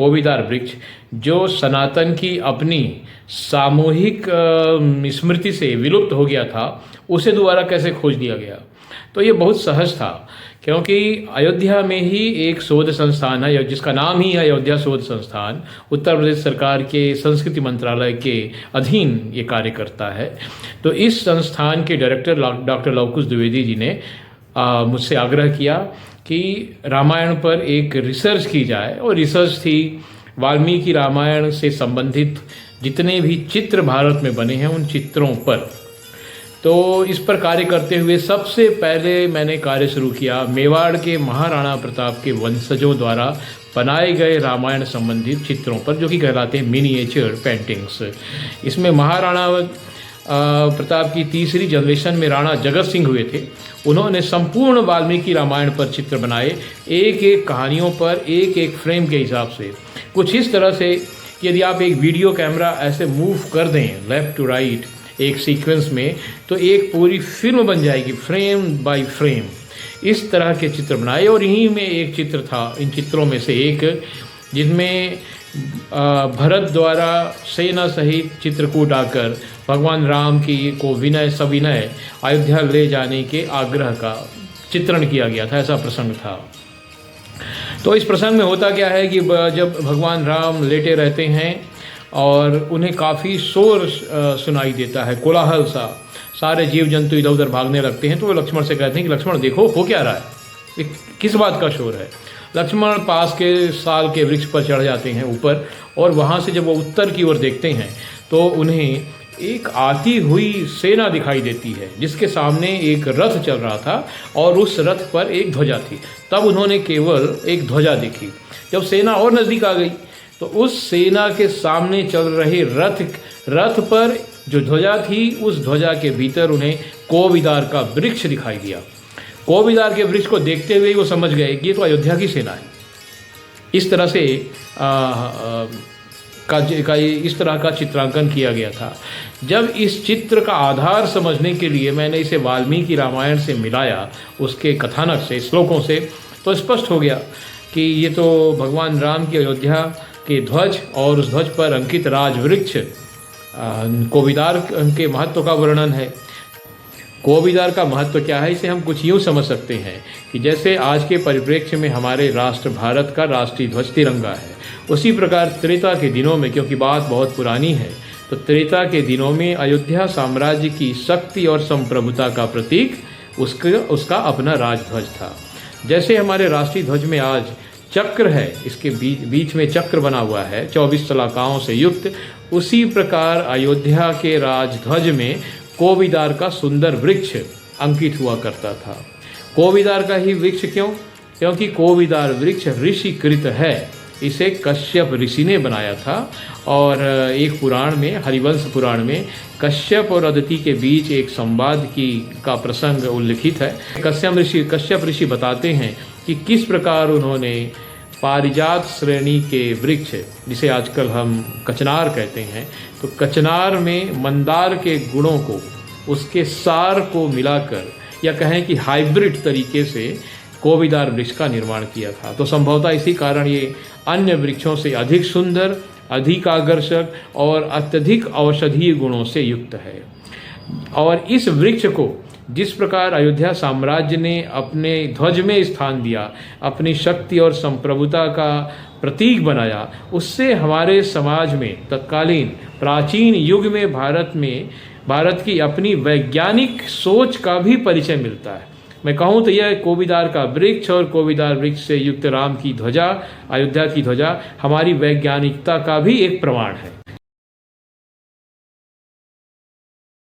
कोविदार वृक्ष जो सनातन की अपनी सामूहिक स्मृति से विलुप्त हो गया था, उसे दोबारा कैसे खोज लिया गया। तो ये बहुत सहज था, क्योंकि अयोध्या में ही एक शोध संस्थान है जिसका नाम ही है अयोध्या शोध संस्थान। उत्तर प्रदेश सरकार के संस्कृति मंत्रालय के अधीन ये कार्य करता है। तो इस संस्थान के डायरेक्टर डॉक्टर लवकुश द्विवेदी जी ने मुझसे आग्रह किया कि रामायण पर एक रिसर्च की जाए, और रिसर्च थी वाल्मीकि रामायण से संबंधित जितने भी चित्र भारत में बने हैं उन चित्रों पर। तो इस पर कार्य करते हुए सबसे पहले मैंने कार्य शुरू किया मेवाड़ के महाराणा प्रताप के वंशजों द्वारा बनाए गए रामायण संबंधित चित्रों पर, जो कि कहलाते हैं मिनिएचर पेंटिंग्स। इसमें महाराणा प्रताप की तीसरी जनरेशन में राणा जगत सिंह हुए थे। उन्होंने संपूर्ण वाल्मीकि रामायण पर चित्र बनाए, एक एक कहानियों पर एक एक फ्रेम के हिसाब से। कुछ इस तरह से यदि आप एक वीडियो कैमरा ऐसे मूव कर दें लेफ़्ट टू राइट एक सीक्वेंस में, तो एक पूरी फिल्म बन जाएगी फ्रेम बाय फ्रेम। इस तरह के चित्र बनाए, और इन्हीं में एक चित्र था, इन चित्रों में से एक, जिसमें भरत द्वारा सेना सहित चित्रकूट आकर भगवान राम की को विनय सविनय अयोध्या ले जाने के आग्रह का चित्रण किया गया था। ऐसा प्रसंग था। तो इस प्रसंग में होता क्या है कि जब भगवान राम लेटे रहते हैं और उन्हें काफ़ी शोर सुनाई देता है, कोलाहल सा, सारे जीव जंतु इधर उधर भागने लगते हैं। तो वो लक्ष्मण से कहते हैं कि लक्ष्मण देखो हो क्या रहा है, ये किस बात का शोर है। लक्ष्मण पास के साल के वृक्ष पर चढ़ जाते हैं ऊपर, और वहाँ से जब वो उत्तर की ओर देखते हैं तो उन्हें एक आती हुई सेना दिखाई देती है, जिसके सामने एक रथ चल रहा था और उस रथ पर एक ध्वजा थी। तब उन्होंने केवल एक ध्वजा देखी। जब सेना और नज़दीक आ गई तो उस सेना के सामने चल रहे रथ पर जो ध्वजा थी, उस ध्वजा के भीतर उन्हें कोविदार का वृक्ष दिखाई दिया। कोविदार के वृक्ष को देखते हुए वो समझ गए कि ये तो अयोध्या की सेना है। इस तरह से इस तरह का चित्रांकन किया गया था। जब इस चित्र का आधार समझने के लिए मैंने इसे वाल्मीकि रामायण से मिलाया, उसके कथानक से, श्लोकों से, तो स्पष्ट हो गया कि ये तो भगवान राम की अयोध्या के ध्वज और उस ध्वज पर अंकित राजवृक्ष कोविदार के महत्व का वर्णन है। कोविदार का महत्व क्या है, इसे हम कुछ यूँ समझ सकते हैं कि जैसे आज के परिप्रेक्ष्य में हमारे राष्ट्र भारत का राष्ट्रीय ध्वज तिरंगा है, उसी प्रकार त्रेता के दिनों में, क्योंकि बात बहुत पुरानी है, तो त्रेता के दिनों में अयोध्या साम्राज्य की शक्ति और संप्रभुता का प्रतीक उसका अपना राजध्वज था। जैसे हमारे राष्ट्रीय ध्वज में आज चक्र है, इसके बीच में चक्र बना हुआ है 24 शलाकाओं से युक्त, उसी प्रकार अयोध्या के राजध्वज में कोविदार का सुंदर वृक्ष अंकित हुआ करता था। कोविदार का ही वृक्ष क्यों? क्योंकि कोविदार वृक्ष ऋषिकृत है। इसे कश्यप ऋषि ने बनाया था, और एक पुराण में, हरिवंश पुराण में, कश्यप और अदिति के बीच एक संवाद का प्रसंग उल्लिखित है। कश्यप ऋषि बताते हैं कि किस प्रकार उन्होंने पारिजात श्रेणी के वृक्ष, जिसे आजकल हम कचनार कहते हैं, तो कचनार में मंदार के गुणों को, उसके सार को मिलाकर, या कहें कि हाइब्रिड तरीके से कोविदार वृक्ष का निर्माण किया था। तो संभवतः इसी कारण ये अन्य वृक्षों से अधिक सुंदर, अधिक आकर्षक और अत्यधिक औषधीय गुणों से युक्त है। और इस वृक्ष को जिस प्रकार अयोध्या साम्राज्य ने अपने ध्वज में स्थान दिया, अपनी शक्ति और संप्रभुता का प्रतीक बनाया, उससे हमारे समाज में तत्कालीन प्राचीन युग में भारत की अपनी वैज्ञानिक सोच का भी परिचय मिलता है। मैं कहूँ तो यह कोविदार का वृक्ष और कोविदार वृक्ष से युक्त राम की ध्वजा, अयोध्या की ध्वजा, हमारी वैज्ञानिकता का भी एक प्रमाण है।